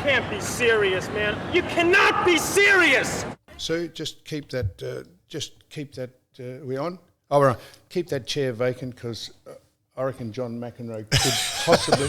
can't be serious, man. You cannot be serious. So just keep that. Are we on? Oh, we're on. Keep that chair vacant because I reckon John McEnroe could possibly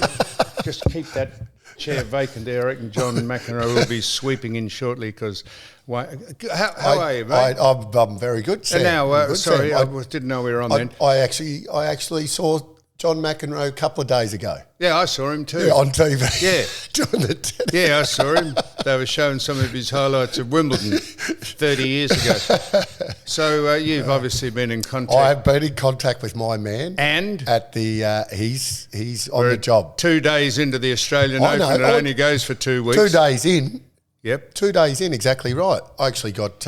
just keep that chair vacant there. I reckon John McEnroe will be sweeping in shortly because. How are you, mate? I'm very good, Sam. Now, sorry, I didn't know we were on then. I actually saw John McEnroe a couple of days ago. Yeah, I saw him too. Yeah, on TV. Yeah. Doing the tennis. Yeah, I saw him. They were showing some of his highlights of Wimbledon 30 years ago. So you've obviously been in contact. I have been in contact with my man. And? At the he's on the job. 2 days into the Australian Open. It only goes for 2 weeks. 2 days in. Yep. 2 days in, exactly right. I actually got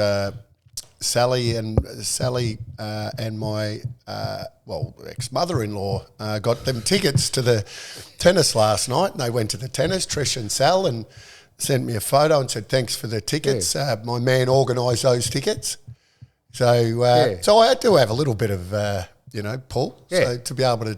Sally and my ex-mother-in-law got them tickets to the tennis last night, and they went to the tennis, Trish and Sal, and sent me a photo and said thanks for the tickets. Yeah. My man organised those tickets, so so I had to have a little bit of pull, so to be able to.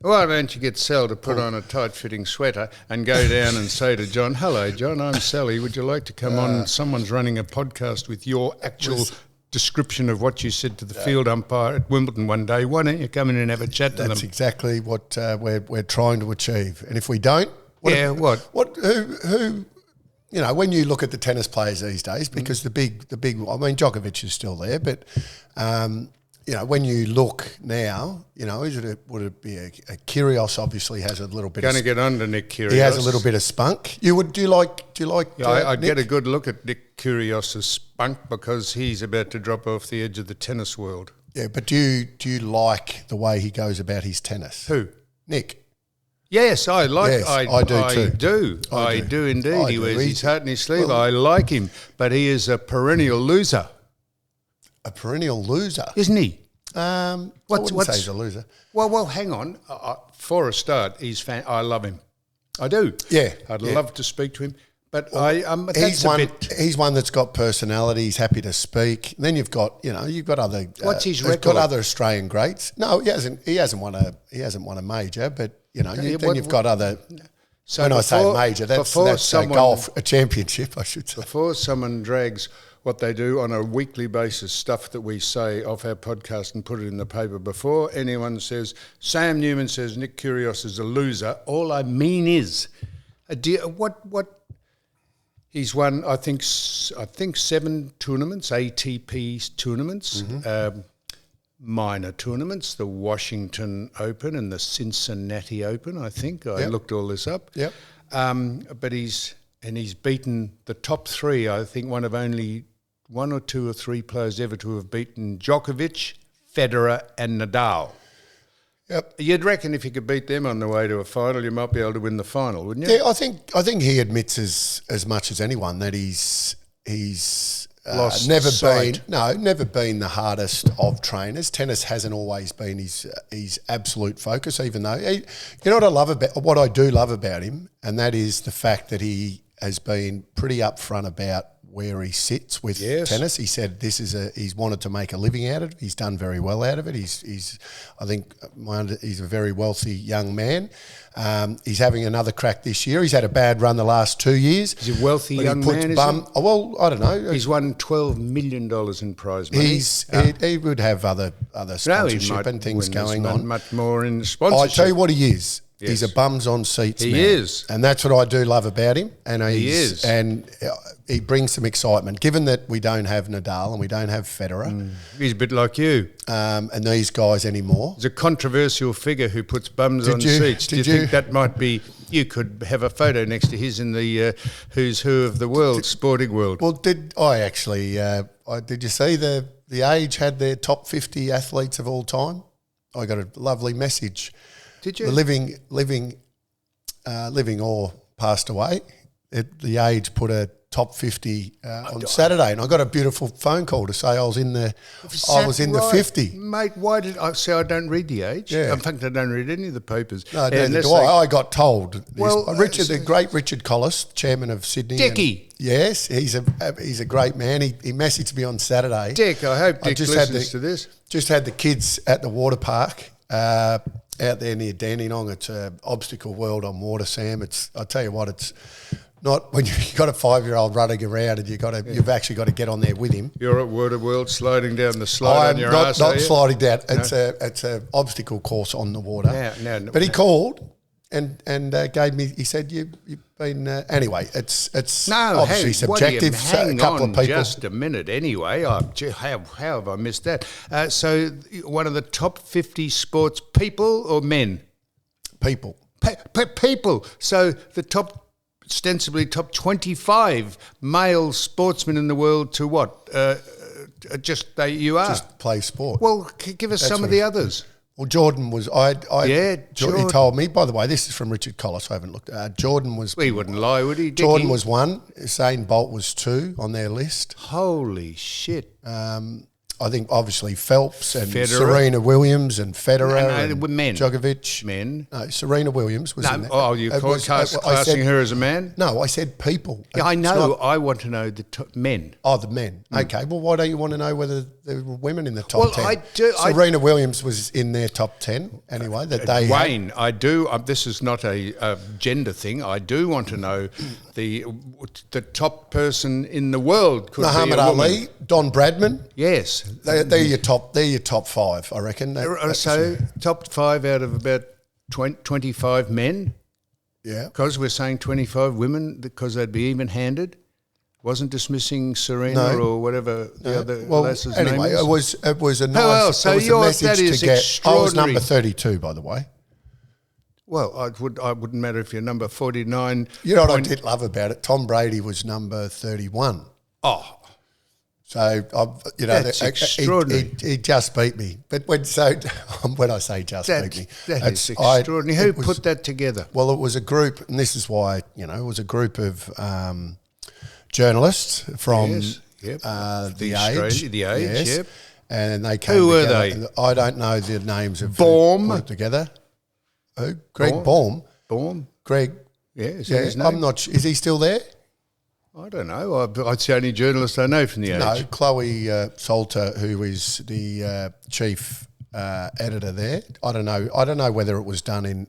Why don't you get Sal to put on a tight-fitting sweater and go down and say to John, "Hello, John, I'm Sally. Would you like to come on? Someone's running a podcast with your actual description of what you said to the field umpire at Wimbledon one day. Why don't you come in and have a chat to them?" That's exactly what we're trying to achieve. And if we don't, who when you look at the tennis players these days, because the big, Djokovic is still there, but when you look now, would it be a Kyrgios? Obviously, has a little bit. Going to get under Nick Kyrgios. He has a little bit of spunk. Do you like? Yeah, I'd get a good look at Nick Kyrgios's spunk because he's about to drop off the edge of the tennis world. Yeah, but do you like the way he goes about his tennis? Who? Nick. Yes, I like. Yes, I do too. I do indeed. He wears his heart in his sleeve. Well, I like him, but he is a perennial loser. A perennial loser, isn't he? I wouldn't say he's a loser. Well, hang on. For a start, I love him. I do. Yeah, I'd love to speak to him, but he's one that's got personality. He's happy to speak. And then you've got other. What's his record? Got other Australian greats. No, he hasn't won a major, but you've got other. So when I say major, that's golf, a championship, I should say. Before someone drags what they do on a weekly basis, stuff that we say off our podcast and put it in the paper, before anyone says, Sam Newman says Nick Kyrgios is a loser, all I mean is, he's won, I think 7 tournaments, ATP tournaments, minor tournaments, the Washington Open and the Cincinnati Open, I think. I looked all this up. Yep. But he's beaten the top 3, I think, one of only 1 or 2 or 3 players ever to have beaten Djokovic, Federer and Nadal. Yep. You'd reckon if you could beat them on the way to a final, you might be able to win the final, wouldn't you? Yeah, I think he admits as much as anyone that he's never been the hardest of trainers. Tennis hasn't always been his absolute focus, even though what I do love about him, and that is the fact that he has been pretty upfront about where he sits with tennis. He said he's wanted to make a living out of it. He's done very well out of it. He's a very wealthy young man. He's having another crack this year. He's had a bad run the last 2 years. He's a wealthy young man, Well, I don't know. He's won $12 million in prize money. He would have other sponsorship and things going on. Much more in sponsorship. I tell you what he is. Yes. He's a bums on seats man. He is. And that's what I do love about him. And he brings some excitement. Given that we don't have Nadal and we don't have Federer. He's a bit like you. And these guys anymore. He's a controversial figure who puts bums on seats. Do you think that might be... You could have a photo next to his in the who's who of the sporting world. Well, did you see the Age had their top 50 athletes of all time? I got a lovely message. Did you? The living or passed away. The Age put a top 50 on Saturday, and I got a beautiful phone call to say I was in the 50. Mate, why did I say I don't read the Age? Yeah. In fact, I don't read any of the papers. No, neither do I. I got told. The great Richard Collis, chairman of Sydney. Dickie. Yes, he's a great man. He messaged me on Saturday. Dick, I hope Dick listens to this. Just had the kids at the water park. Out there near Dandenong, it's an obstacle world on water, Sam. I tell you what, it's Not when you've got a 5-year-old running around and you've actually got to get on there with him. You're at Word of World sliding down the slide on your ass, not sliding down. It's a obstacle course on the water. But he called and gave me. He said you've been anyway. It's obviously subjective. Hang a couple on of people. Just a minute. Anyway, how have I missed that? So one of the top 50 sports people or men? People. People. So the ostensibly top 25 male sportsmen in the world to what? You are? Just play sport. Well, give us some of the others. Well, Jordan was. Jordan. He told me. By the way, this is from Richard Collis. I haven't looked. Jordan was. He wouldn't lie, would he? Jordan was 1. Usain Bolt was 2 on their list. Holy shit! I think obviously Phelps and Federer. Serena Williams and Federer and men. Djokovic. Men. No, Serena Williams was in there. Oh, you're classing her as a man? No, I said people. Yeah, I know. I want to know the men. Oh, the men. Okay. Well, why don't you want to know whether there were women in the top 10? I do. Serena Williams was in their top 10 anyway. Wayne, I do. This is not a gender thing. I do want to know the top person in the world. Could Muhammad be a woman. Ali, Don Bradman. Yes, they're your top. They're your top 5, I reckon. So top 5 out of about 25 men. Yeah, because we're saying 25 women because they'd be even-handed. Wasn't dismissing Serena or whatever the other lass's name is. It was a nice. else? So it was a message to get. I was extraordinary. number 32, by the way. Well, I wouldn't matter if you're number 49. You know what I did love about it? Tom Brady was number 31. Oh, so that's extraordinary. He just beat me. But when I say beat me, that is extraordinary. Who put that together? Well, it was a group, and this is why it was a group of journalists from the Age. Yep. And they came. Who were together. they? I don't know the names of Baum. who put it together. Who? Greg Baum. Baum. Greg. Yeah, is that his name? I'm not sure. Is he still there? I don't know. It's the only journalist I know from the Age. No, Chloe Salter, who is the chief editor there. I don't know whether it was done in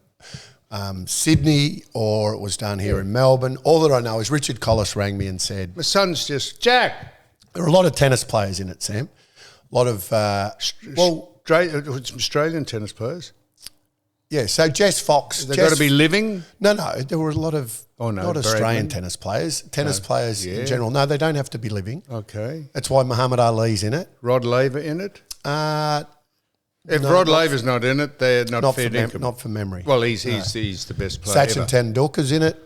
Sydney or it was done here in Melbourne. All that I know is Richard Collis rang me and said, my son's just, Jack. There are a lot of tennis players in it, Sam. A lot of Australian tennis players. Yeah, so Jess Fox. They've got to be living? No, there were a lot of not Australian tennis players. Tennis players in general. No, they don't have to be living. Okay. That's why Muhammad Ali's in it. Rod Laver in it? If no, Rod Laver's not in it, they're not fair dinkum. Not for memory. Well, he's the best player Sachin ever. Tendulkar's in it.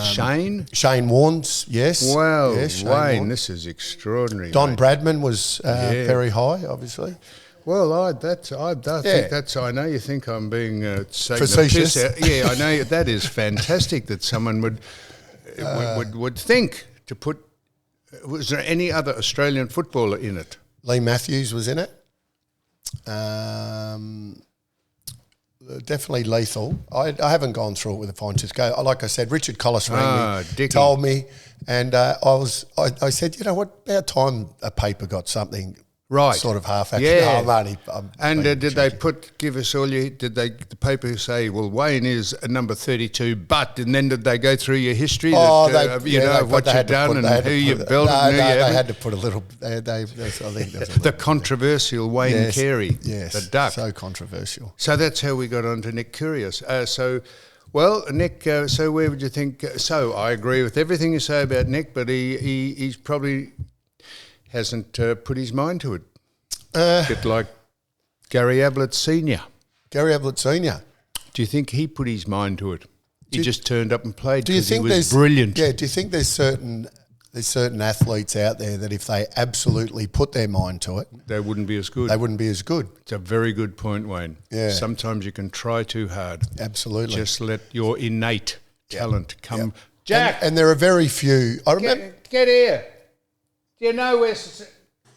Shane Warne's, yes. Well, yes, Wayne, this is extraordinary. Don mate. Bradman was very high, obviously. Well, I know you think I'm being facetious. The piss out. Yeah, I know that is fantastic that someone would think to put. Was there any other Australian footballer in it? Lee Matthews was in it. Definitely lethal. I haven't gone through it with a fine tooth comb. Like I said, Richard Collis rang me, told me, and I said, you know what? About time a paper got something. Right, sort of half. Yeah, I'm did they give us all your? Did the paper say, well, Wayne is a number 32, and then did they go through your history? Oh, what you've done and who you've built? They had to put a little. I think the controversial Wayne Carey, the duck, so controversial. So that's how we got on to Nick Kyrgios. Nick. So where would you think? So I agree with everything you say about Nick, but he's probably hasn't put his mind to it. A bit like Gary Ablett Senior. Gary Ablett Senior. Do you think he put his mind to it? He just turned up and played because he was brilliant. Yeah. Do you think there's certain athletes out there that if they absolutely put their mind to it, they wouldn't be as good? They wouldn't be as good. It's a very good point, Wayne. Yeah. Sometimes you can try too hard. Absolutely. Just let your innate talent come. Yep. Jack! And there are very few. I remember. Get here. Do you know where...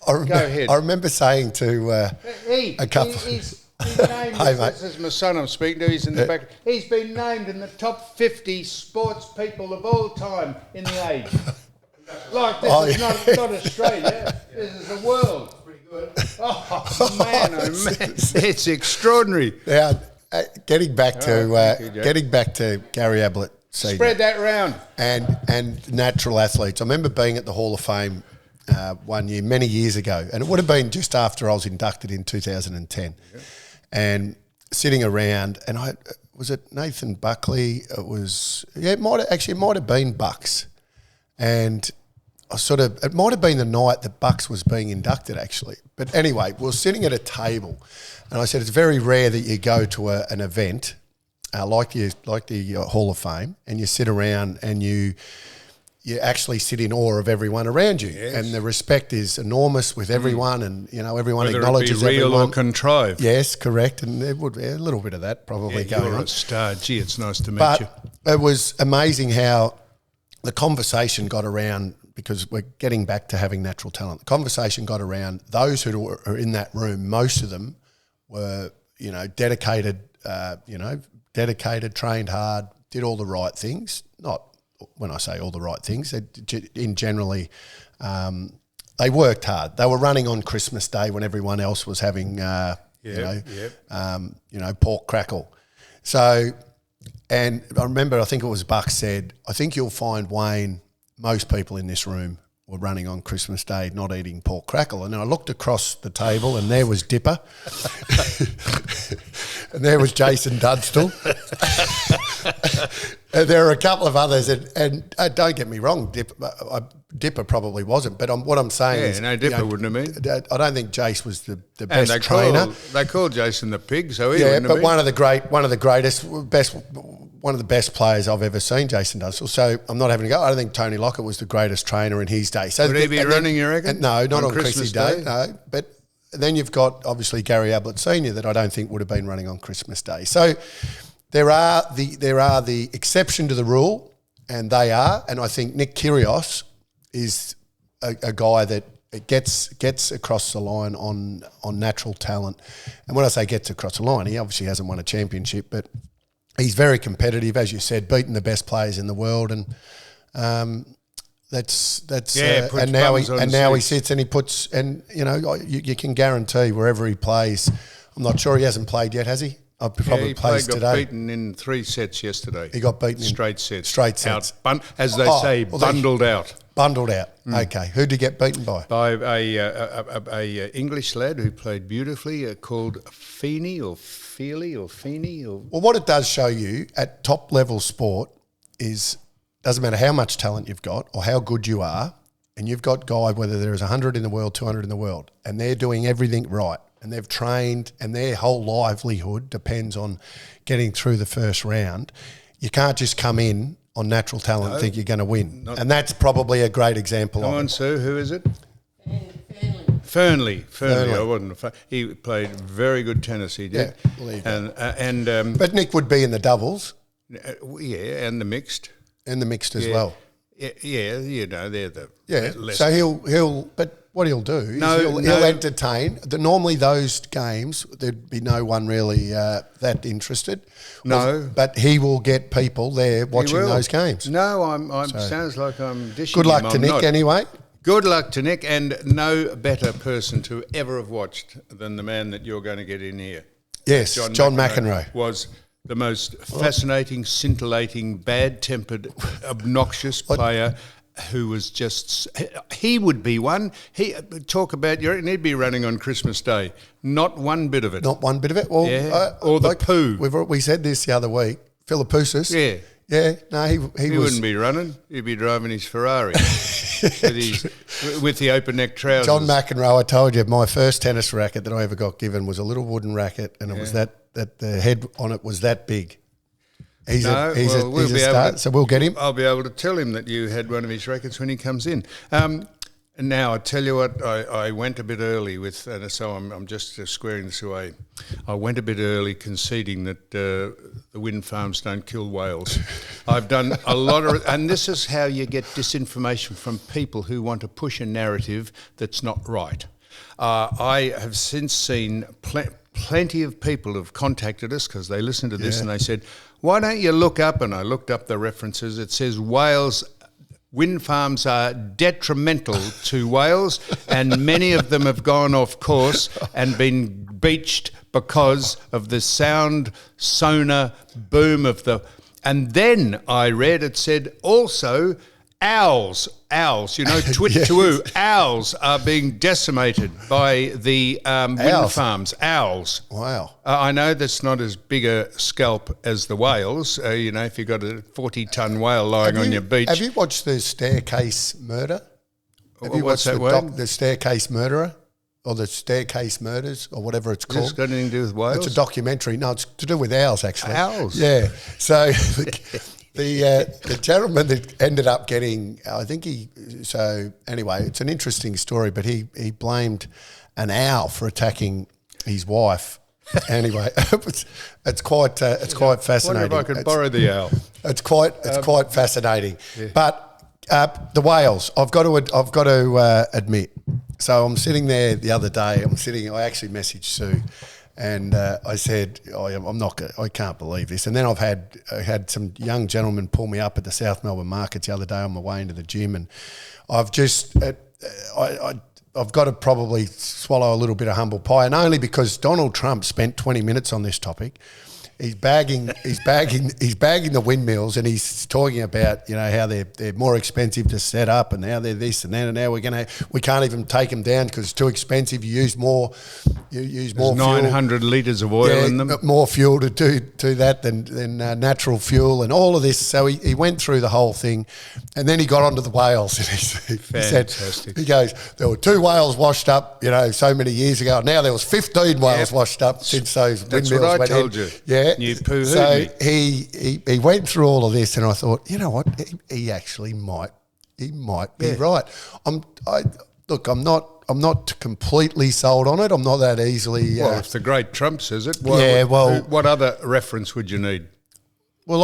Go ahead. I remember saying to a couple... He's named, this is my son I'm speaking to, he's in the back. He's been named in the top 50 sports people of all time in the Age. Like, this is not Australia, this is the world. Pretty good. Oh, man, it's extraordinary. Now, getting back to Gary Ablett senior. Spread that round. And natural athletes. I remember being at the Hall of Fame one year, many years ago, and it would have been just after I was inducted in 2010, and sitting around, and was it Nathan Buckley? It might have been Bucks, and it might have been the night that Bucks was being inducted actually. But anyway, we were sitting at a table, and I said it's very rare that you go to an event like the Hall of Fame, and you sit around and you actually sit in awe of everyone around you, and the respect is enormous with everyone, and everyone whether acknowledges it be real everyone. Or contrived. Yes, correct, and there would be a little bit of that probably going you're on. a star. Gee, it's nice to meet But you. it was amazing how the conversation got around, because we're getting back to having natural talent. The conversation got around those who were in that room. Most of them were, dedicated, trained hard, did all the right things. Not when I say all the right things, generally, they worked hard. They were running on Christmas Day when everyone else was having, pork crackle. So, and I remember, I think it was Buck said, I think you'll find, Wayne, most people in this room were running on Christmas Day not eating pork crackle. And then I looked across the table, and there was Dipper. And there was Jason Dunstall. And there were a couple of others, and don't get me wrong, Dipper probably wasn't, but what I'm saying is... no, Dipper wouldn't have been. I don't think Jace was the best trainer. They called Jason the pig, so he but wouldn't have been. one of the best players I've ever seen, Jason Dunstall. So I'm not having a go. I don't think Tony Lockett was the greatest trainer in his day. So would he be running, you reckon? No, not on Christmas Chrissy Day? No, but then you've got obviously Gary Ablett Senior that I don't think would have been running on Christmas Day. So there are the exception to the rule, and they are, and I think Nick Kyrgios is a guy that gets across the line on natural talent. And when I say gets across the line, he obviously hasn't won a championship, but he's very competitive, as you said, beating the best players in the world, and and now he sits and he puts, and you can guarantee wherever he plays. I'm not sure, he hasn't played yet, has he? He got beaten in 3 sets yesterday. He got beaten straight sets. As they say, bundled out. Bundled out. Okay. Who did he get beaten by? By a English lad who played beautifully, called Feeney or Feely or Feeney. Well, what it does show you at top level sport is, doesn't matter how much talent you've got or how good you are, and you've got guys, whether there is 100 in the world, 200 in the world, and they're doing everything right, and they've trained, and their whole livelihood depends on getting through the first round. You can't just come in on natural talent and think you're going to win. And that's probably a great example of it. Come on, Sue, who is it? Fernley. I wasn't a fan. He played very good tennis, he did. Yeah, believe that. But Nick would be in the doubles. And the mixed. And the mixed as well. Yeah, they're the... Yeah, so he'll but what he'll do is he'll entertain. Normally those games, there'd be no one really that interested. No. But he will get people there watching those games. No, sounds like I'm dishing Good luck to Nick anyway. Good luck to Nick, and no better person to ever have watched than the man that you're going to get in here. Yes, John McEnroe. Was the most fascinating, scintillating, bad-tempered, obnoxious player who was just... He would be one. He'd be running on Christmas Day. Not one bit of it. Not one bit of it? Well, or the poo. We said this the other week. Philippoussis. Yeah. Yeah, no, he wouldn't be running. He'd be driving his Ferrari with the open neck trousers. John McEnroe, I told you, my first tennis racket that I ever got given was a little wooden racket, and it was that the head on it was that big. He's a star, so we'll get him. I'll be able to tell him that you had one of his rackets when he comes in. And now I tell you what, I went a bit early so I'm just squaring this away. I went a bit early conceding that the wind farms don't kill whales. I've done a lot of, and this is how you get disinformation from people who want to push a narrative that's not right. I have since seen plenty of people have contacted us because they listened to this and they said, why don't you look up, and I looked up the references, it says wind farms are detrimental to whales, and many of them have gone off course and been beached because of the sound sonar boom of the And then I read it said also owls, twit-to-oo, owls are being decimated by the wind farms. Owls. Wow. I know that's not as big a scalp as the whales, if you've got a 40-ton whale lying on your beach. Have you watched The Staircase Murder? Have you What's watched that word? The Staircase Murderer? Or The Staircase Murders, or whatever it's called. Has it got anything to do with whales? It's a documentary. No, it's to do with owls, actually. Owls? Yeah. So the gentleman that ended up getting, anyway, it's an interesting story, but he blamed an owl for attacking his wife. Anyway, it's quite fascinating. I wonder if I could borrow the owl. It's quite fascinating. Yeah. But the whales, I've got to admit. So I'm sitting there the other day. I actually messaged Sue, and I said, I can't believe this. And then I had some young gentlemen pull me up at the South Melbourne markets the other day on my way into the gym, and I've just I've got to probably swallow a little bit of humble pie, and only because Donald Trump spent 20 minutes on this topic. He's bagging the windmills, and he's talking about how they're more expensive to set up, and now they're this and that, and now we can't even take them down because it's too expensive. You use more. There's more 900 litres of oil in them. More fuel to do that than natural fuel, and all of this. So he went through the whole thing, and then he got onto the whales. And he goes, there were 2 whales washed up, so many years ago. Now there was 15 whales washed up since those windmills went in. That's what I told you. Yeah. You poo-hooed me. He went through all of this, and I thought, you know what, he actually might be right. I'm not completely sold on it. I'm not that easily. Well, if the great Trump says it, what other reference would you need? Well,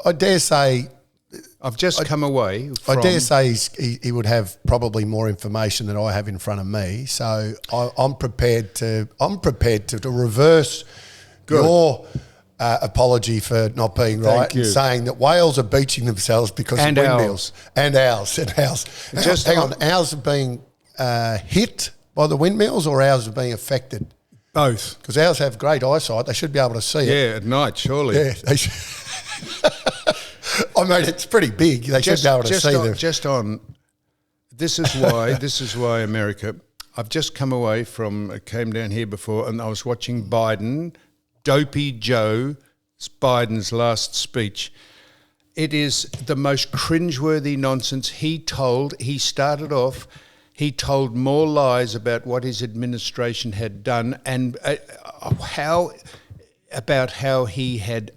I dare say. I've just come away from... I dare say he would have probably more information than I have in front of me. So I'm prepared to reverse your apology for not being right and saying that whales are beaching themselves because of windmills. And owls. Hang on, owls are being hit by the windmills, or owls are being affected? Both. Because owls have great eyesight. They should be able to see it. Yeah, at night, surely. Yeah, they should. I mean, it's pretty big. They should be able to see them. This is why America... I've just come away from... came down here before, and I was watching Biden... Dopey Joe Biden's last speech. It is the most cringeworthy nonsense. He started off, he told more lies about what his administration had done and how he had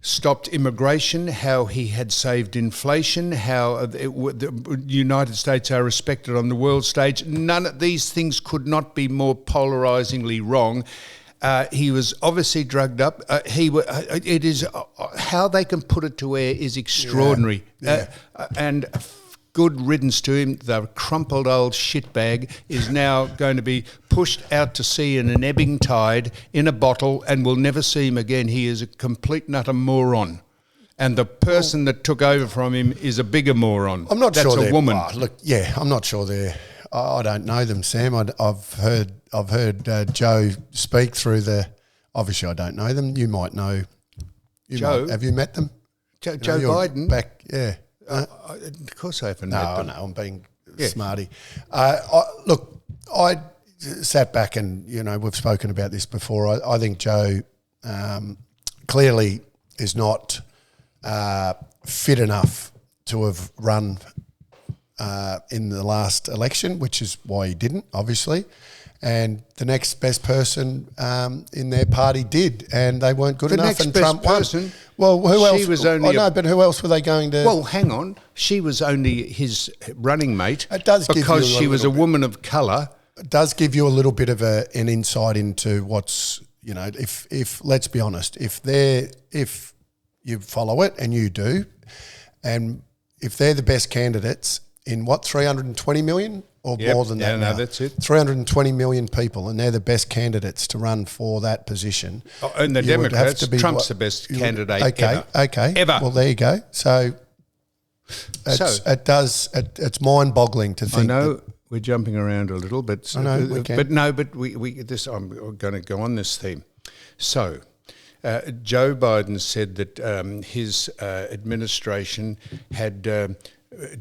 stopped immigration, how he had saved inflation, how the United States are respected on the world stage. None of these things could not be more polarisingly wrong. He was obviously drugged up. It is how they can put it to air is extraordinary. Yeah. And good riddance to him. The crumpled old shitbag is now going to be pushed out to sea in an ebbing tide in a bottle, and we'll never see him again. He is a complete and utter moron. And the person that took over from him is a bigger moron. I'm not That's sure a woman. I'm not sure they're. I don't know them, Sam. I've heard Joe speak through the. Obviously, I don't know them. You might know. Joe, have you met them? Joe Biden. Back, yeah. Of course, I haven't met them. No, I'm being smarty. I sat back and we've spoken about this before. I think Joe clearly is not fit enough to have run. In the last election, which is why he didn't, obviously. And the next best person in their party did, and they weren't good enough. And Trump won. Well, who else? She was only. But who else were they going to? Well, hang on. She was only his running mate. It does because she was a woman of colour. It does give you a little bit of an insight into what's if let's be honest, if you follow it and you do, and if they're the best candidates. In 320 million or more than that? No, that's it. 320 million people, and they're the best candidates to run for that position. Oh, and the Democrats, Trump's the best candidate ever. Okay. Ever. Well, there you go. So it's mind-boggling to think. I know we're jumping around a little, but I know we can. I'm going to go on this theme. So, Joe Biden said that his administration had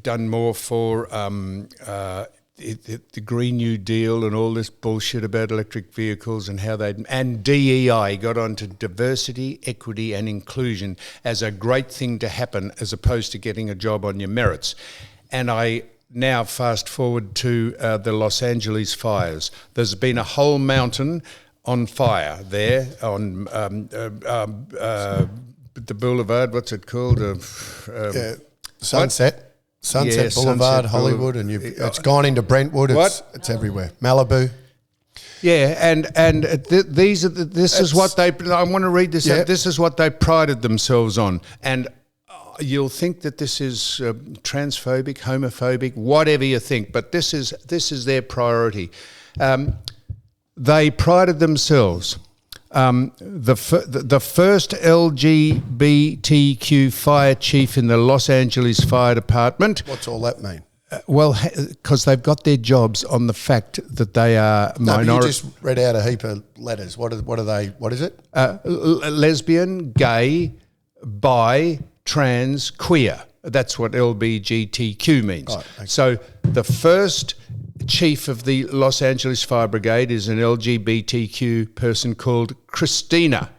done more for the Green New Deal and all this bullshit about electric vehicles and how and DEI got onto diversity, equity and inclusion as a great thing to happen as opposed to getting a job on your merits. And I now fast forward to the Los Angeles fires. There's been a whole mountain on fire there on the boulevard, what's it called? Sunset. Sunset Boulevard, Hollywood, and it's gone into Brentwood. It's everywhere. Malibu. Yeah, and this is what they. I want to read this out. This is what they prided themselves on, and you'll think that this is transphobic, homophobic, whatever you think, but this is their priority. They prided themselves. The first LGBTQ fire chief in the Los Angeles Fire Department. What's all that mean? Well, because they've got their jobs on the fact that they are minority. You just read out a heap of letters. What are they? What is it? Lesbian, gay, bi, trans, queer. That's what LGBTQ means. Oh, okay. So the first chief of the Los Angeles Fire Brigade is an LGBTQ person called Christina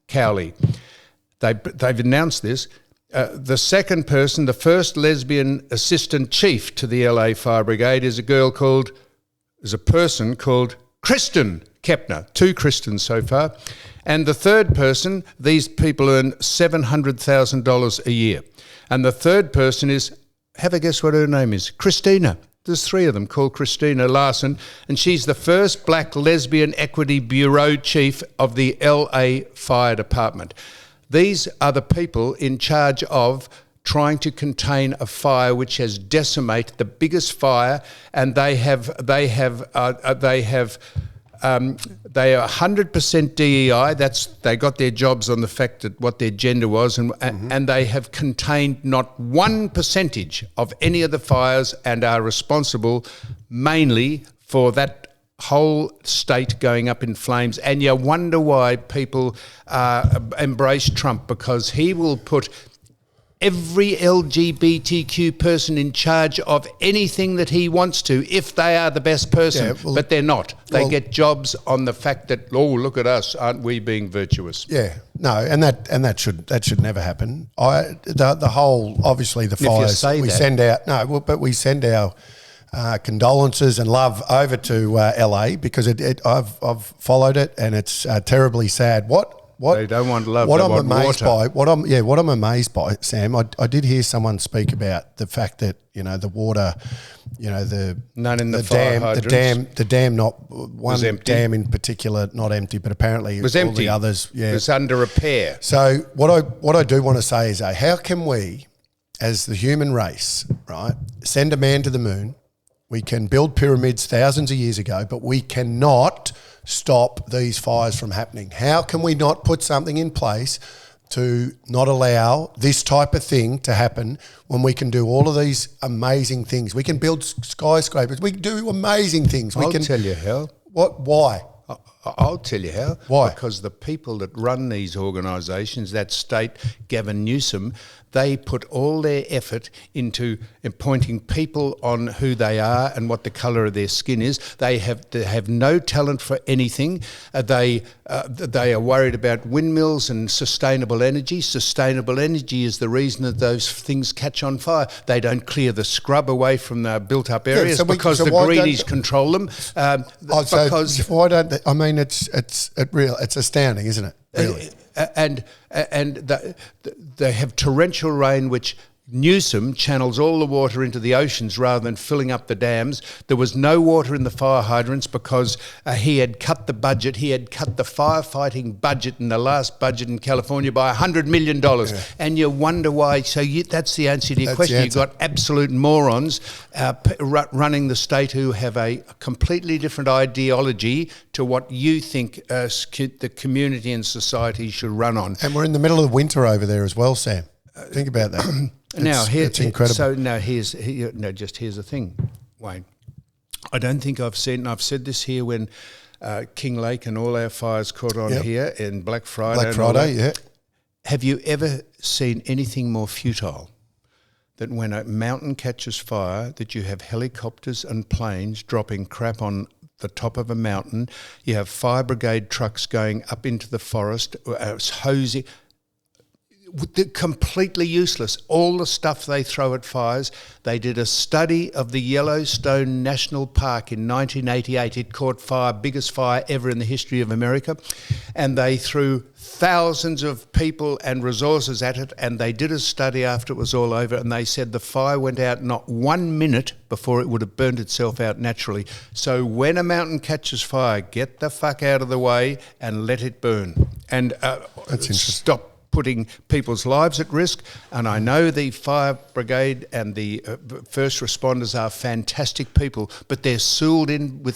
Cowley. They've announced this. The second person, the first lesbian assistant chief to the LA Fire Brigade is a person called Kristen Kepner. 2 Kristens so far. And the third person, these people earn $700,000 a year. And the third person is, have a guess what her name is? Christina. There's 3 of them called Christina Larson, and she's the first black lesbian equity bureau chief of the LA Fire Department. These are the people in charge of trying to contain a fire which has decimated the biggest fire, and they are 100% DEI. They got their jobs on the fact that what their gender was, and they have contained not 1% of any of the fires and are responsible mainly for that whole state going up in flames. And you wonder why people embrace Trump, because he will put every LGBTQ person in charge of anything that he wants to, if they are the best person, but they're not. They get jobs on the fact that, oh, look at us, aren't we being virtuous? Yeah, no, and that should never happen. The whole, obviously the fires we send out. No, but we send our condolences and love over to LA, because I've followed it and it's terribly sad. What they don't want love. What I'm amazed by, Sam, I did hear someone speak about the fact that the water, the dam, not one dam in particular, not empty, but apparently it was empty. The others, it was under repair. So what I do want to say is, how can we, as the human race, right, send a man to the moon? We can build pyramids thousands of years ago, but we cannot stop these fires from happening. How can we not put something in place to not allow this type of thing to happen when we can do all of these amazing things? We can build skyscrapers. We can do amazing things. I'll tell you how. What? Why? I'll tell you how. Why? Because the people that run these organisations, that state, Gavin Newsom, they put all their effort into appointing people on who they are and what the colour of their skin is. They have no talent for anything. They are worried about windmills and sustainable energy. Sustainable energy is the reason that those things catch on fire. They don't clear the scrub away from the built-up areas because the greenies control them. Why don't they? I mean, it's astounding, isn't it? Really. And they have torrential rain, which Newsom channels all the water into the oceans rather than filling up the dams. There was no water in the fire hydrants because he had cut the budget. He had cut the firefighting budget in the last budget in California by $100 million. Yeah. And you wonder why. So that's the answer to your question. You've got absolute morons running the state who have a completely different ideology to what you think the community and society should run on. And we're in the middle of winter over there as well, Sam. Think about that. It's incredible. So now here's the thing, Wayne. I don't think I've said, and I've said this here when King Lake and all our fires caught on here in Black Friday. Black Friday, yeah. Have you ever seen anything more futile than when a mountain catches fire, that you have helicopters and planes dropping crap on the top of a mountain, you have fire brigade trucks going up into the forest, hosing, they're completely useless. All the stuff they throw at fires. They did a study of the Yellowstone National Park in 1988. It caught fire, biggest fire ever in the history of America. And they threw thousands of people and resources at it, and they did a study after it was all over, and they said the fire went out not 1 minute before it would have burnt itself out naturally. So when a mountain catches fire, get the fuck out of the way and let it burn. And That's interesting. Stop putting people's lives at risk. And I know the fire brigade and the first responders are fantastic people, but they're sealed into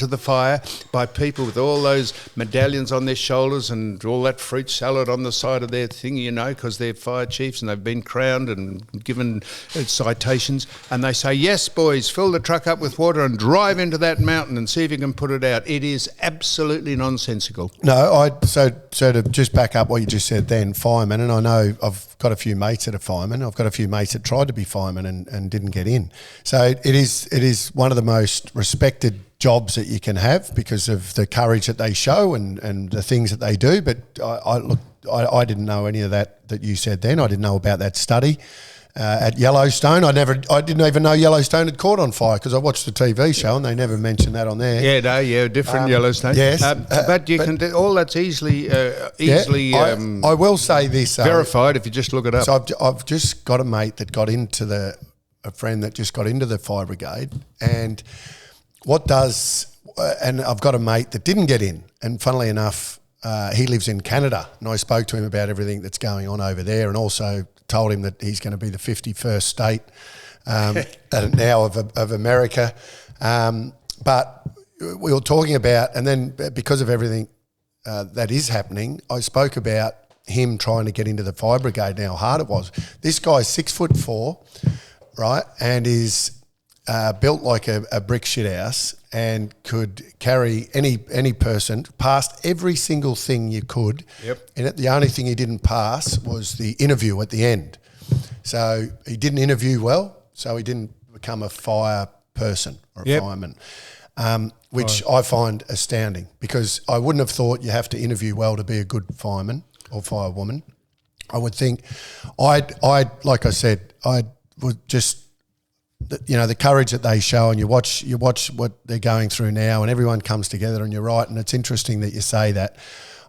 the fire by people with all those medallions on their shoulders and all that fruit salad on the side of their thing, you know, because they're fire chiefs and they've been crowned and given citations. And they say, yes, boys, fill the truck up with water and drive into that mountain and see if you can put it out. It is absolutely nonsensical. No, so to just back up what you just said then, firemen, and I know I've got a few mates that are firemen. I've got a few mates that tried to be firemen and didn't get in. So it is one of the most respected jobs that you can have because of the courage that they show and the things that they do. But I didn't know any of that you said then. I didn't know about that study at Yellowstone. I didn't even know Yellowstone had caught on fire because I watched the TV show and they never mentioned that on there. Different Yellowstone. Yes, but you can do all that's easily. I will say this verified if you just look it up. So I've just got a mate that got into a friend that just got into the fire brigade, and and I've got a mate that didn't get in, and funnily enough, he lives in Canada, and I spoke to him about everything that's going on over there, and also told him that he's going to be the 51st state now of America. But we were talking about, and then because of everything that is happening, I spoke about him trying to get into the fire brigade and how hard it was. This guy's 6'4", right, and is built like a brick shit house and could carry any person past every single thing you could. Yep. And the only thing he didn't pass was the interview at the end. So he didn't interview well, so he didn't become a fire person or a fireman, which I find astounding because I wouldn't have thought you have to interview well to be a good fireman or firewoman. I would think like I said, I would just, you know, the courage that they show, and you watch what they're going through now, and everyone comes together, and you're right. And it's interesting that you say that.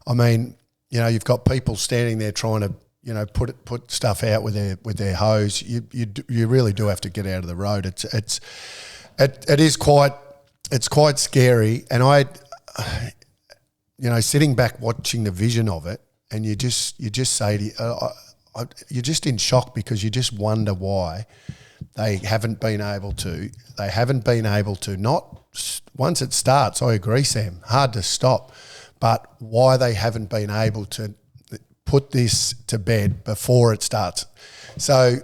I mean, you know, you've got people standing there trying to, you know, put stuff out with their hose. You really do have to get out of the road. It is quite scary. And you know, sitting back watching the vision of it, and you just say to you're just in shock because you just wonder why they haven't been able to. Not once it starts. I agree, Sam. Hard to stop, but why they haven't been able to put this to bed before it starts. So,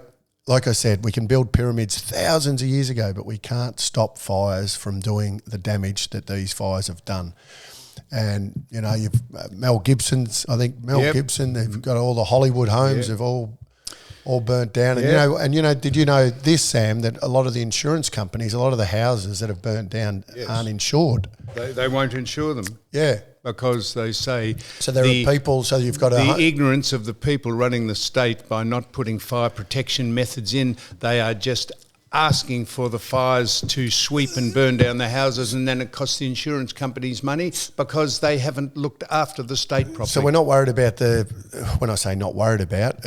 like I said, we can build pyramids thousands of years ago, but we can't stop fires from doing the damage that these fires have done. And you know, Mel Gibson. They've got all the Hollywood homes. They've all burnt down. And you know, did you know this, Sam, that a lot of the insurance companies, a lot of the houses that have burnt down aren't insured. They won't insure them. Yeah. Because they say... So there are people, so you've got the ignorance of the people running the state by not putting fire protection methods in, they are just asking for the fires to sweep and burn down the houses, and then it costs the insurance companies money because they haven't looked after the state properly. So we're not worried about when I say not worried about,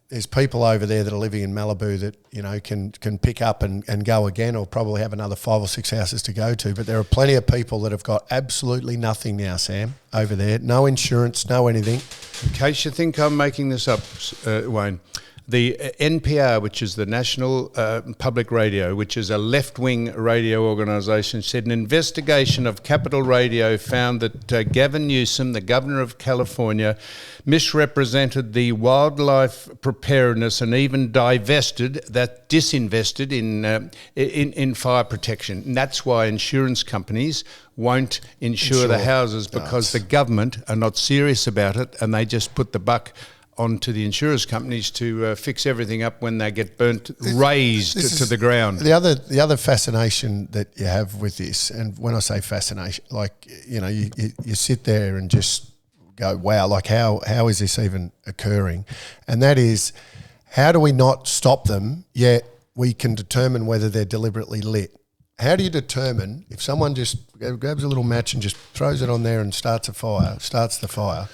there's people over there that are living in Malibu that, you know, can pick up and go again, or probably have another 5 or 6 houses to go to. But there are plenty of people that have got absolutely nothing now, Sam, over there. No insurance, no anything. In case you think I'm making this up, Wayne, The NPR, which is the National Public Radio, which is a left-wing radio organisation, said an investigation of Capital Radio found that Gavin Newsom, the Governor of California, misrepresented the wildlife preparedness and even disinvested in fire protection. And that's why insurance companies won't insure the houses, because the government are not serious about it, and they just put the buck onto the insurance companies to fix everything up when they get burnt, razed to the ground. The other fascination that you have with this, and when I say fascination, like, you know, you sit there and just go, wow, like how is this even occurring? And that is, how do we not stop them, yet we can determine whether they're deliberately lit? How do you determine if someone just grabs a little match and just throws it on there and starts the fire?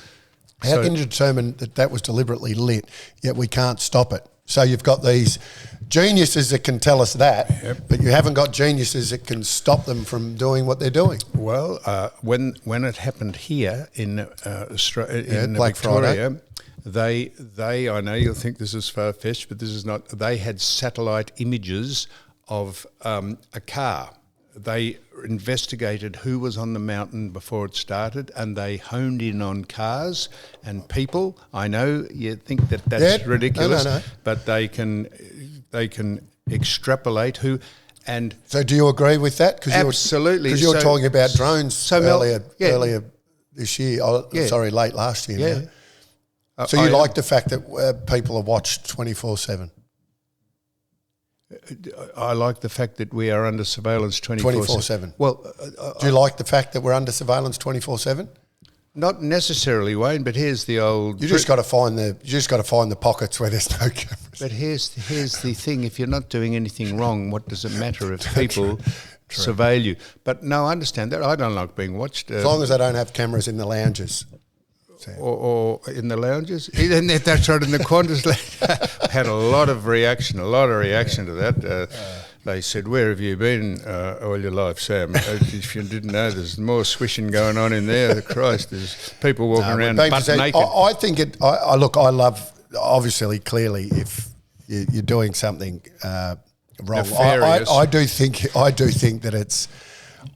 How can you determine that was deliberately lit, yet we can't stop it? So you've got these geniuses that can tell us that, but you haven't got geniuses that can stop them from doing what they're doing. Well, when it happened here in Black Victoria, Friday. they I know you'll think this is far-fetched, but this is not. They had satellite images of a car. They investigated who was on the mountain before it started, and they honed in on cars and people. I know you think that's ridiculous, no. but they can extrapolate who. And so, do you agree with that? Absolutely, because you were talking about drones earlier this year. Late last year. Yeah. So you like the fact that people are watched 24/7? I like the fact that we are under surveillance 24/7. Well, do you like the fact that we're under surveillance 24/7? Not necessarily, Wayne. But here's the old. You just got to find the pockets where there's no cameras. But here's the thing: if you're not doing anything wrong, what does it matter if people surveil you? But no, I understand that. I don't like being watched. As long as they don't have cameras in the lounges. Or in the lounges. That's right, in the Qantas lounge. Had a lot of reaction to that. They said, "Where have you been all your life, Sam?" If you didn't know, there's more swishing going on in there. Christ, there's people walking around butt naked. I think it. I love. Obviously, clearly, if you're doing something wrong, I do think that it's.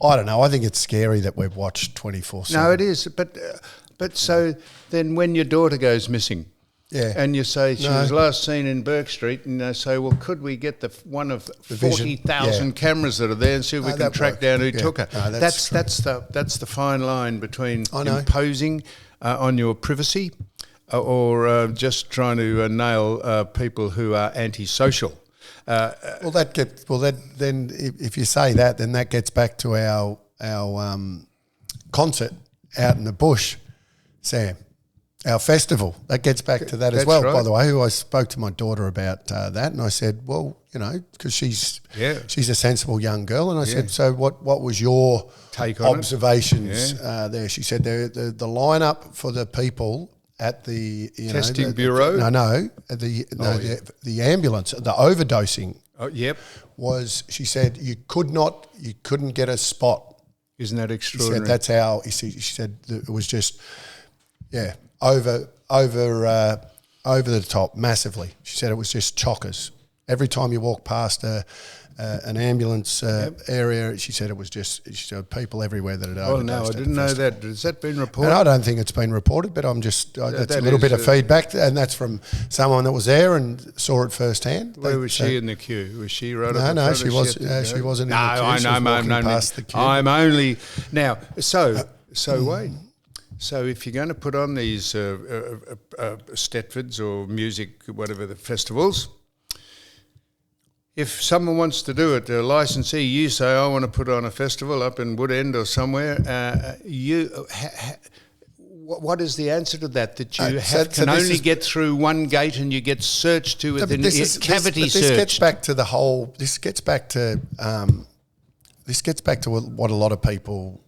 I don't know. I think it's scary that we've watched 24/7. No, it is, But so then when your daughter goes missing, and you say she was last seen in Burke Street, and they say, well, could we get one of 40,000 cameras that are there and see if we can track down who took her? No, that's the fine line between imposing on your privacy or just trying to nail people who are antisocial. Then if you say that, then that gets back to our concert out in the bush, Sam, our festival. That gets back to that as well, right. By the way, who I spoke to my daughter about that, and I said, well, you know, because she's a sensible young girl, and I said, so what was your take on observations there? She said the lineup for the people at the testing bureau. The ambulance, the overdosing. Oh, yep. Was, she said, you couldn't get a spot. Isn't that extraordinary? She said that's how. She said it was just, over the top massively. She said it was just chockers. Every time you walk past an ambulance area, she said it was just. She said people everywhere that had overdosed. Oh no, I didn't know that. Has that been reported? And I don't think it's been reported, but I'm just that's a little bit of feedback, and that's from someone that was there and saw it firsthand. Where was she in the queue? Was she right? No, she was. She wasn't. No, in the queue. I know. I'm only now. So Wayne. So if you're going to put on these Stepfords or music, whatever the festivals, if someone wants to do it, a licensee, you say, I want to put on a festival up in Woodend or somewhere, what is the answer to that? That you can only get through one gate and you get searched to within cavity search? This gets back to the whole, this gets back to what a lot of people,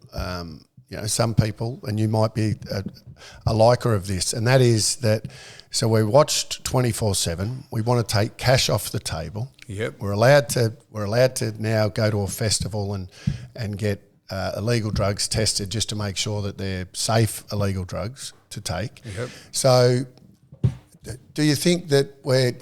some people, and you might be a liker of this, and that is that, so we watched 24/7. We want to take cash off the table. Yep. We're allowed to now go to a festival and get illegal drugs tested just to make sure that they're safe illegal drugs to take. Yep. So do you think that we're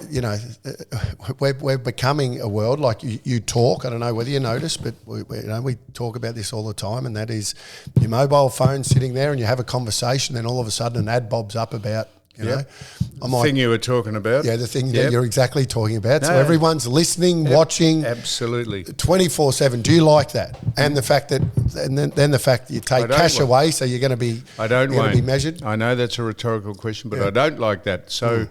becoming a world like you talk? I don't know whether you notice, but we talk about this all the time, and that is your mobile phone sitting there, and you have a conversation, then all of a sudden an ad bobs up about. The thing you were talking about. Yeah, the thing that you're exactly talking about. No, so everyone's listening, watching. Absolutely. 24/7. Do you like that? And the fact that, and then the fact that you take cash away, so you're going to be, be measured? I know that's a rhetorical question, but I don't like that. So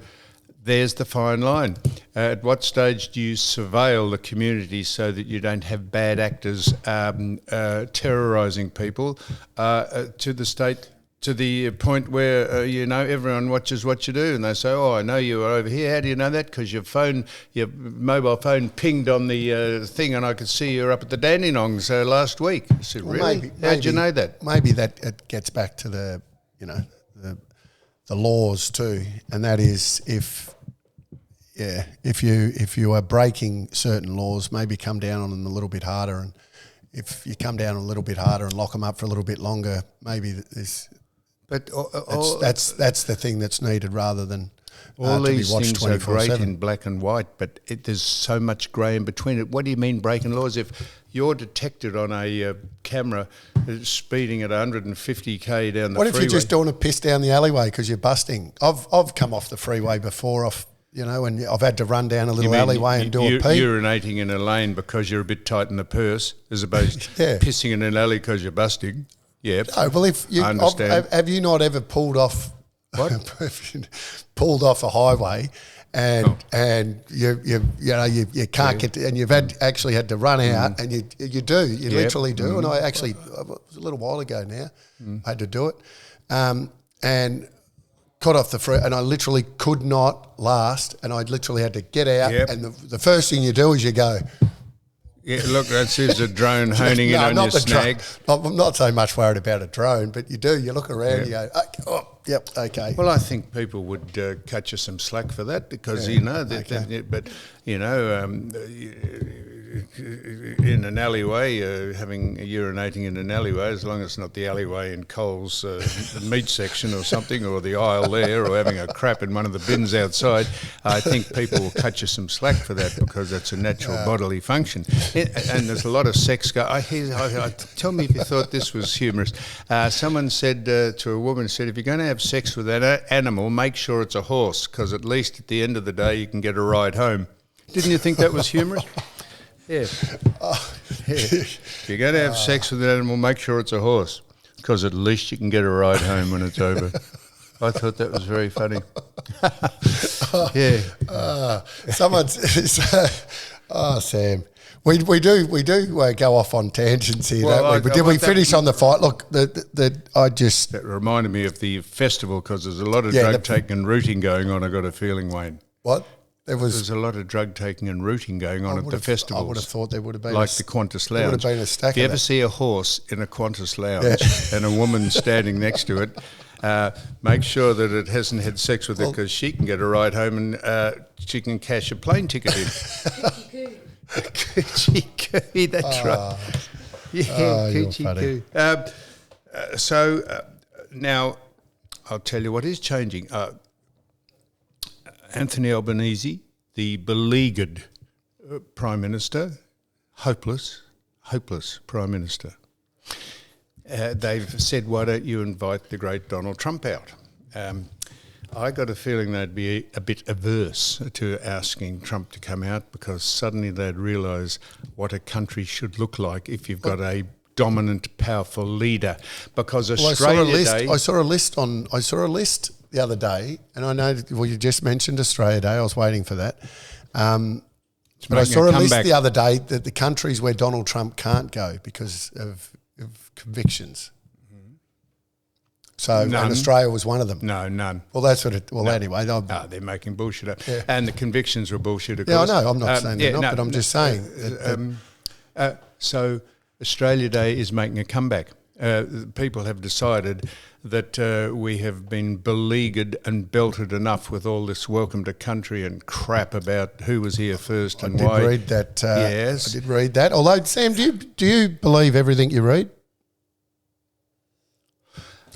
there's the fine line. At what stage do you surveil the community so that you don't have bad actors terrorising people to the state? To the point where, everyone watches what you do, and they say, I know you were over here. How do you know that? Because your mobile phone pinged on the thing, and I could see you were up at the Dandenongs last week. I said, really? How'd you know that? Maybe that it gets back to the laws too, and that is if you are breaking certain laws, maybe come down on them a little bit harder, and if you come down a little bit harder and lock them up for a little bit longer, maybe there's... But that's the thing that's needed rather than all these to be watched things are great 24/7. in black and white, but there's so much grey in between it. What do you mean breaking laws? If you're detected on a camera speeding at 150k down the freeway... What if you're just doing a piss down the alleyway because you're busting? I've come off the freeway before and I've had to run down a little alleyway and do a pee. Urinating in a lane because you're a bit tight in the purse as opposed to pissing in an alley because you're busting. Yeah. No, well, if you have you not ever pulled off a highway and you can't get to, and you've actually had to run out and you literally do, and it was a little while ago now. I had to do it and got off the free, and I literally could not last, and I literally had to get out, and the first thing you do is you go. Yeah, look, that's a drone honing in on your snag. I'm not so much worried about a drone, but you do. You look around, you go, okay. Well, I think people would cut you some slack for that because, in an alleyway, urinating in an alleyway, as long as it's not the alleyway in Coles the meat section or something, or the aisle there, or having a crap in one of the bins outside, I think people will cut you some slack for that because that's a natural bodily function. And there's a lot of sex tell me if you thought this was humorous. Someone said to a woman, if you're going to have sex with an animal, make sure it's a horse, because at least at the end of the day you can get a ride home. Didn't you think that was humorous? Yeah. If you're going to have sex with an animal, make sure it's a horse, because at least you can get a ride home when it's over. I thought that was very funny. Sam, we do go off on tangents here, don't we? But did we finish on the fight? Look, that reminded me of the festival, because there's a lot of drug taking and rooting going on. I got a feeling, Wayne. What? There's a lot of drug taking and rooting going on at the festivals. I would have thought there would have been the Qantas Lounge. There would have been a stack. If you ever see a horse in a Qantas Lounge and a woman standing next to it, make sure that it hasn't had sex with it, because she can get a ride home and she can cash a plane ticket in. Coochie coo, that's right. Yeah, coochie coo. So now I'll tell you what is changing. Anthony Albanese, the beleaguered Prime Minister, hopeless Prime Minister. They've said, why don't you invite the great Donald Trump out? I got a feeling they'd be a bit averse to asking Trump to come out, because suddenly they'd realise what a country should look like if you've got a dominant, powerful leader. Because Australia Day... I saw a list the other day, and I know, you just mentioned Australia Day. I was waiting for that. But I saw a list the other day that the countries where Donald Trump can't go because of convictions. So, and Australia was one of them. No, none. Well, that's what it... Well, anyway... they're making bullshit up. Yeah. And the convictions were bullshit, of course. Yeah, I know. I'm not saying they're not, but I'm just saying... So, Australia Day is making a comeback. People have decided that we have been beleaguered and belted enough with all this welcome to country and crap about who was here first and why. I did read that. Yes. I did read that. Although, Sam, do you believe everything you read?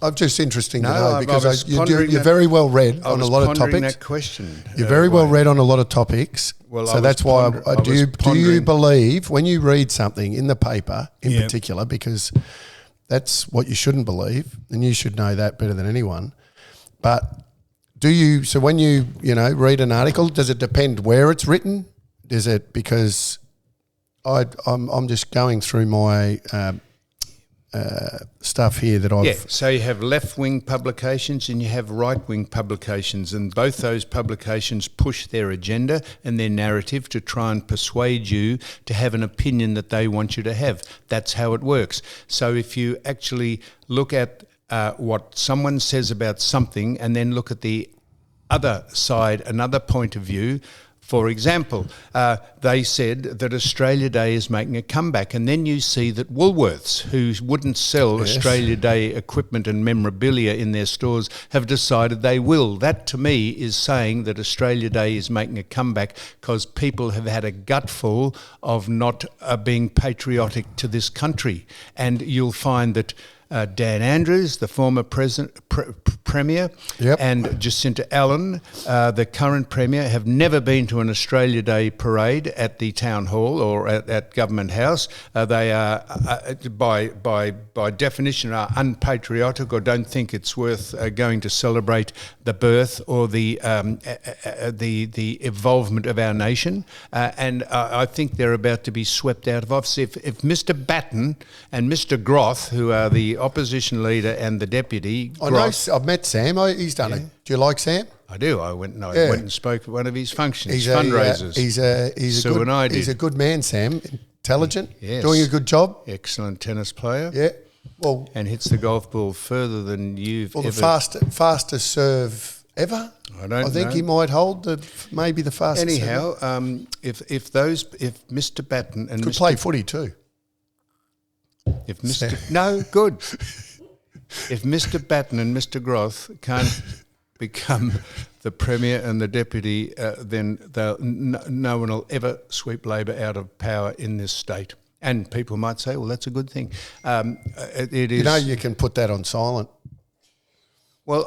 I'm just interesting to No, know I because was you're pondering very well read I on a was lot of pondering topics. that question. You're very well Wayne. read on a lot of topics. Well, I so was that's why ponder- I do was you pondering- believe when you read something in the paper in Yeah. particular, because that's what you shouldn't believe, and you should know that better than anyone. But so when you read an article, does it depend where it's written? Is it because I'm just going through my stuff here that I've... Yeah, so you have left-wing publications and you have right-wing publications, and both those publications push their agenda and their narrative to try and persuade you to have an opinion that they want you to have. That's how it works. So if you actually look at what someone says about something and then look at the other side, another point of view. For example, they said that Australia Day is making a comeback, and then you see that Woolworths, who wouldn't sell Australia Day equipment and memorabilia in their stores, have decided they will. That to me is saying that Australia Day is making a comeback because people have had a gutful of not being patriotic to this country. And you'll find that Dan Andrews, the former Premier, and Jacinta Allen, the current Premier, have never been to an Australia Day parade at the Town Hall or at Government House. They are, by definition, are unpatriotic or don't think it's worth going to celebrate the birth or the evolvement of our nation. And I think they're about to be swept out of office. If Mr. Batten and Mr. Groth, who are the opposition leader and the deputy. I've met Sam. He's done it. Do you like Sam? I do. I went and spoke at one of his functions, fundraisers. He's a good man, Sam. Intelligent. Yes. Doing a good job. Excellent tennis player. Yeah. Well, and hits the golf ball further than you've ever. The fastest serve ever. I think he might hold maybe the fastest. Anyhow, if Mr. Batten and could play footy too. If Mr. If Mr. Batten and Mr. Groth can't become the Premier and the Deputy, then no one will ever sweep Labor out of power in this state. And people might say, well, that's a good thing. It is. You can put that on silent. Well,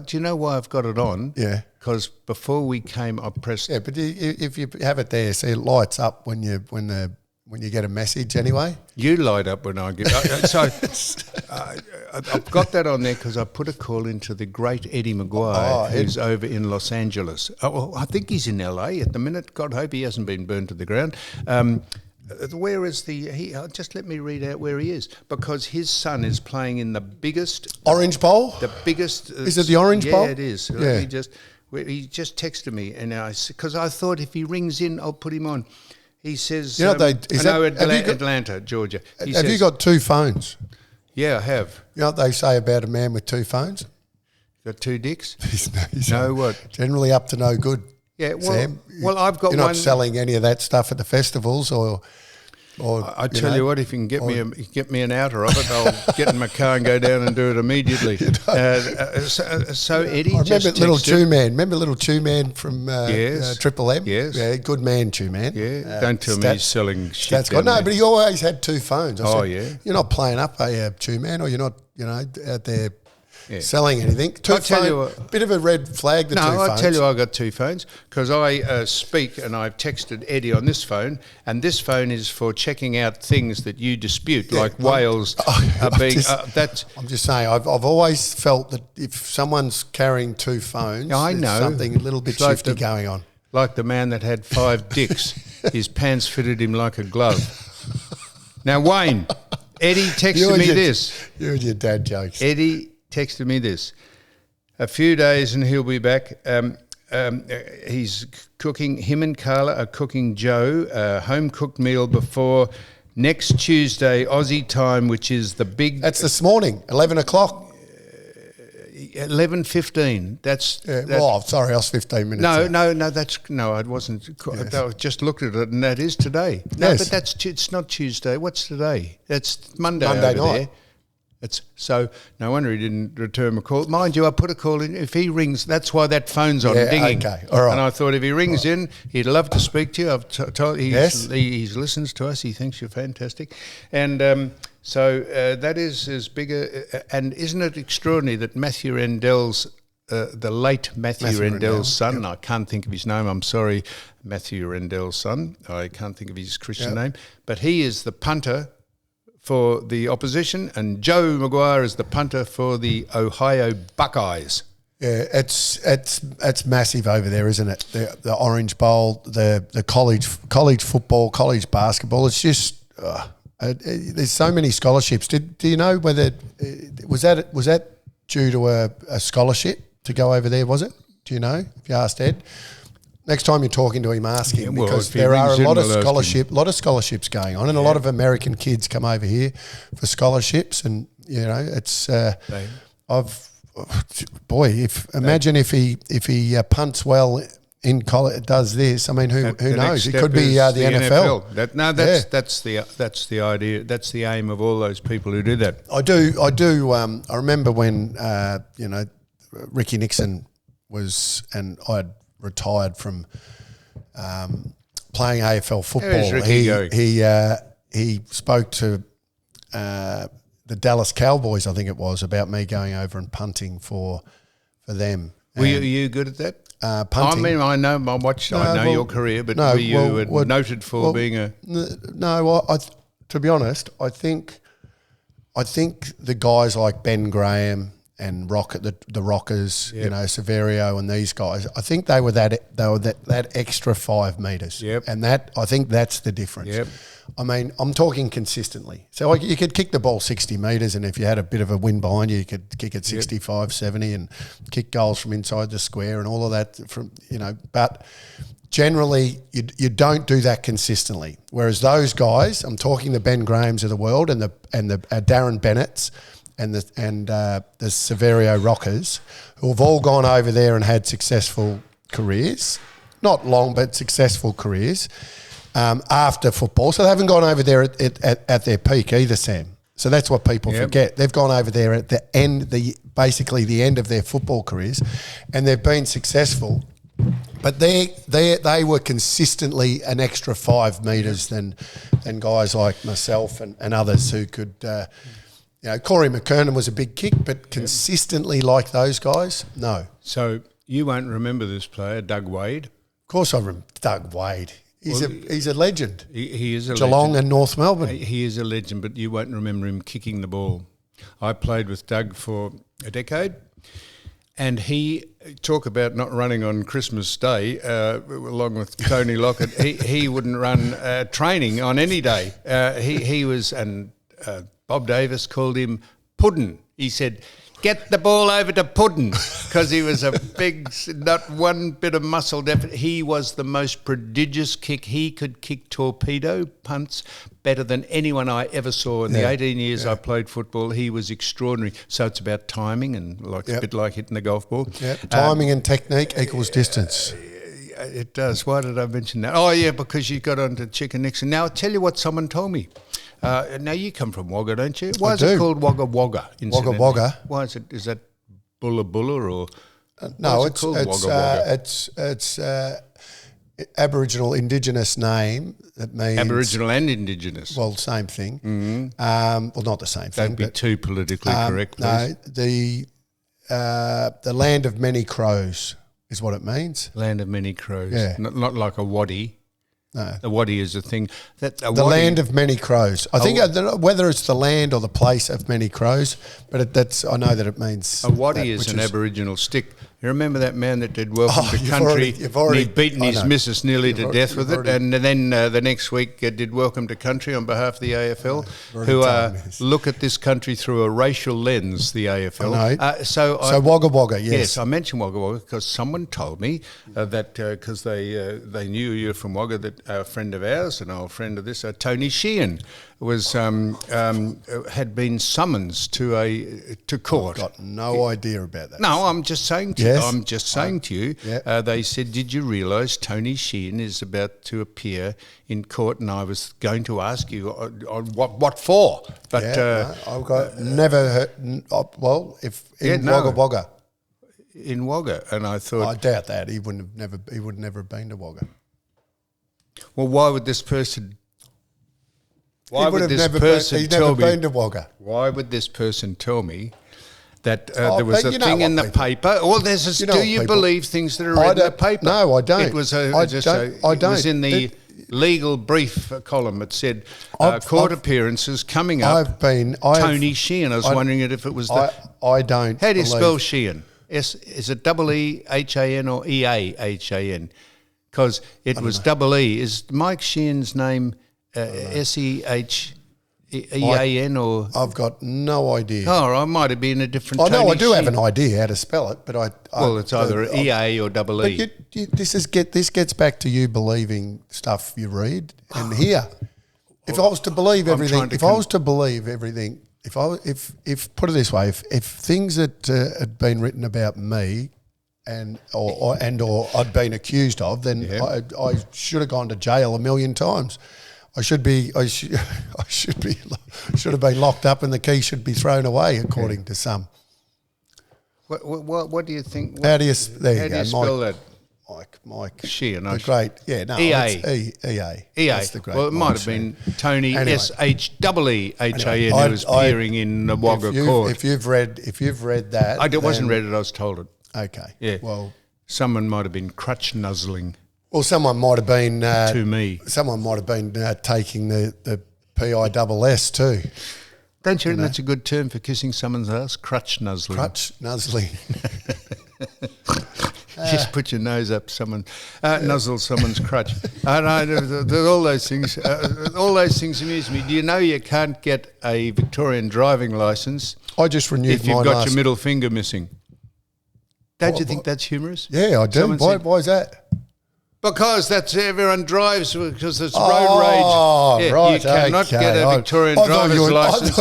do you know why I've got it on? Yeah. Because before we came, I pressed. Yeah, but if you have it there, see, it lights up when you get a message anyway. You light up when I get... So I've got that on there because I put a call into the great Eddie Maguire, who's over in Los Angeles. Well, I think he's in LA at the minute. God hope he hasn't been burned to the ground. Where is just let me read out where he is, because his son is playing in the biggest... Orange Bowl? The biggest... Is it the Orange Bowl? Yeah, it is. Yeah. He just texted me, and because I thought if he rings in, I'll put him on. He says, Atlanta, Georgia. Have you got two phones? Yeah, I have. You know what they say about a man with two phones? Got two dicks? He's what? Generally up to no good. Yeah, well, Sam. I've got one. You're not selling any of that stuff at the festivals or I tell you what, if you can get me an outer of it, I'll get in my car and go down and do it immediately. So Eddie, I remember Little Chew Man. Remember Little Chew Man from Triple M? Yes. Yeah, good man, Chew Man. Yeah. Don't tell me he's selling shit. But he always had two phones. Yeah. You're not playing up a Chew Man, or you're not, out there selling anything. I'll tell you what, bit of a red flag, I'll tell you I got two phones because I speak and I've texted Eddie on this phone, and this phone is for checking out things that you dispute, like whales are being... I'm just saying, I've always felt that if someone's carrying two phones, there's something a little bit shifty going on. Like the man that had 5 dicks, his pants fitted him like a glove. Now, Wayne, Eddie texted me this. You and your dad jokes. Eddie texted me this. A few days and he'll be back. He's cooking, him and Carla are cooking Joe a home-cooked meal before next Tuesday, Aussie time, which is the big... That's this morning, 11 o'clock. 11:15. That's sorry, I was 15 minutes. No, I wasn't. Yes. I just looked at it, and that is today. No, but it's not Tuesday. What's today? That's Monday over night. There. So no wonder he didn't return my call. Mind you, I put a call in. If he rings, that's why that phone's on dinging. Okay, all right. And I thought if he rings in, he'd love to speak to you. I've told he listens to us. He thinks you're fantastic, and So that is as big and isn't it extraordinary that Matthew Rendell's, the late Matthew Rendell's son, I can't think of his name, I'm sorry, Matthew Rendell's son, I can't think of his Christian name, but he is the punter for the opposition, and Joe Maguire is the punter for the Ohio Buckeyes. Yeah, it's massive over there, isn't it? The Orange Bowl, the college football, college basketball. It's just there's so many scholarships. Do you know whether was that due to a scholarship to go over there? Was it? Do you know? If you asked Ed. Next time you're talking to him, ask him, because there are a lot of scholarships going on, and a lot of American kids come over here for scholarships, and it's imagine if he punts well in college, does this. I mean, who knows? It could be the NFL. That's the idea. That's the aim of all those people who do that. I do. I remember when Ricky Nixon was, and I'd retired from playing AFL football. He spoke to the Dallas Cowboys, I think it was, about me going over and punting for them. Were you good at that? Punting. I mean, I know your career, but were you noted for being a? No, to be honest, I think the guys like Ben Graham and the Rockers, Severio and these guys, I think they were that extra 5 metres. Yep. And I think that's the difference. Yep. I mean, I'm talking consistently. So you could kick the ball 60 metres, and if you had a bit of a wind behind you, you could kick it 65, 70 and kick goals from inside the square and all of that but generally you don't do that consistently. Whereas those guys, I'm talking the Ben Grahams of the world and the Darren Bennett's and the Severio Rockers, who have all gone over there and had successful careers, not long but successful careers after football. So they haven't gone over there at their peak either, Sam. So that's what people forget. They've gone over there at the end, basically the end of their football careers, and they've been successful. But they were consistently an extra 5 metres than guys like myself and others who could. Corey McKernan was a big kick, but consistently like those guys, no. So you won't remember this player, Doug Wade? Of course I remember Doug Wade. He's a legend. He is a Geelong legend. And North Melbourne. He is a legend, but you won't remember him kicking the ball. I played with Doug for a decade, and he, talk about not running on Christmas Day, along with Tony Lockett, he wouldn't run training on any day. He was, and Bob Davis called him Puddin. He said, "Get the ball over to Puddin," because he was a big, not one bit of muscle deficit. He was the most prodigious kick. He could kick torpedo punts better than anyone I ever saw. In the 18 years I played football, he was extraordinary. So it's about timing and a bit like hitting the golf ball. Yep. Timing and technique equals distance. It does. Why did I mention that? Oh, yeah, because you got onto Chicken Nixon. Now, I'll tell you what someone told me. Now, you come from Wagga, don't you? Why is it called Wagga Wagga? Wagga Wagga. Why is it? Is that Bulla Bulla or? No, it's Aboriginal Indigenous name that means Aboriginal and Indigenous. Well, same thing. Mm-hmm. Well, not the same thing. Don't be too politically correct, please. No, the land of many crows is what it means. Land of many crows. Yeah. Not like a waddy. No. The waddy is a thing. The land of many crows. I think whether it's the land or the place of many crows, but I know that it means... A waddy is an Aboriginal stick. You remember that man that did Welcome to Country? And he'd beaten his missus nearly to death with it, and then the next week did Welcome to Country on behalf of the AFL, who look at this country through a racial lens, the AFL. So Wagga Wagga, yes. Yes, I mentioned Wagga Wagga because someone told me that because they knew you were from Wagga, that a friend of ours, an old friend of this, Tony Sheehan, was had been summoned to court. I've got no idea about that. No, I'm just saying to you. Yes. I'm just saying to you. Yeah. They said, "Did you realise Tony Sheehan is about to appear in court?" And I was going to ask you what for, but I've got never heard. Well, if in Wagga Wagga, in Wagga, and I thought I doubt that he would never have been to Wagga. Well, why would this person Why would this he's person never been to Wagga. Why would this person tell me that Oh, there was but a you know thing in what the people- paper? Or there's a, You know do what you people- believe things that are I in the don't- paper? no, I don't. It was I it don't. was in the legal brief column. It said court appearances coming up. Tony Sheehan. I was wondering if it was the. I don't. How do you believe- spell Sheehan? Is it EEHAN or EAHAN? Because it was double E. Is Mike Sheehan's name SEHEAN or? I've got no idea. Oh, I might have been a different. I know Tony I do have Sheehan. an idea how to spell it, but Well, it's either EA or double E. But this gets back to you believing stuff you read and hear. If I was to believe everything, if put it this way, if things that had been written about me or I'd been accused of, then I should have gone to jail a million times. I should have been locked up and the key should be thrown away, according to some. What do you think? How do you spell that? Mike Sheehan. The great, EA. It's EA. EA. That's the great Well, it Mike might have Sheehan. been Tony Anyway. SHEEHAN who was appearing in the Wagga court. If you've read that, I wasn't read it. I was told it. Okay. Yeah. Well, someone might have been crutch nuzzling someone might have been to me. Someone might have been taking the PISS too. Don't you think that's a good term for kissing someone's ass? Crutch nuzzling. Crutch nuzzling. Just put your nose up nuzzle someone's crutch. All those things. All those things amuse me. Do you know you can't get a Victorian driving licence I just renewed if you've mine got your middle finger missing? Don't you think that's humorous? Yeah, I do. Why is that? Because everyone drives because it's road Oh, rage. right. You cannot get a Victorian driver's licence.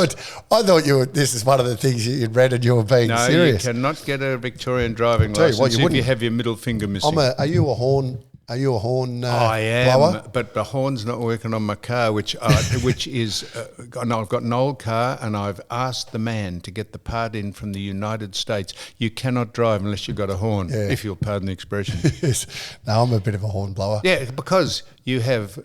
I thought this is one of the things you'd read and you were being No, serious. you cannot get a Victorian driving Tell you what, licence if you have your middle finger missing. Are you a horn? I am, blower? But the horn's not working on my car, which is, and I've got an old car, and I've asked the man to get the part in from the United States. You cannot drive unless you've got a horn, if you'll pardon the expression. Yes. No, I'm a bit of a horn blower. Yeah, because you have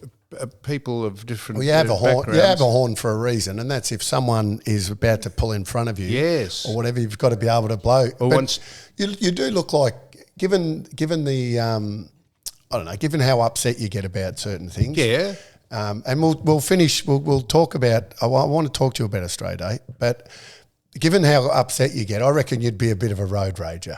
people of different Well, you have a horn. backgrounds. You have a horn for a reason, and that's if someone is about to pull in front of you, or whatever. You've got to be able to blow. But you do look like, given the. I don't know, given how upset you get about certain things. Yeah. And we'll finish, we'll talk about, I want to talk to you about Australia Day, but given how upset you get, I reckon you'd be a bit of a road rager.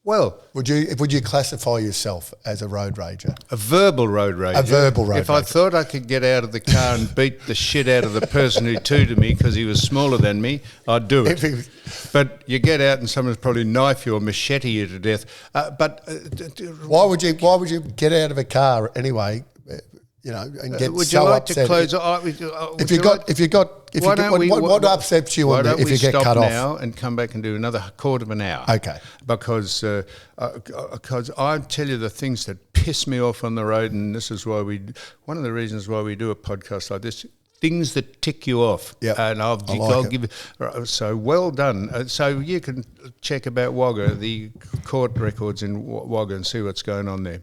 Well, would you classify yourself as a road rager? A verbal road rager. A verbal road rager. If I thought I could get out of the car and beat the shit out of the person who tooted me because he was smaller than me, I'd do it. But you get out and someone's probably knife you or machete you to death. Why would you get out of a car anyway? And get would so you like upset. To close? What upsets you if you get cut off? Why don't we stop now and come back and do another quarter of an hour? Okay. Because I tell you the things that piss me off on the road, and this is why one of the reasons why we do a podcast like this. Things that tick you off. Yep. And I'll give it. So well done. So you can check about Wagga, the court records in Wagga, and see what's going on there.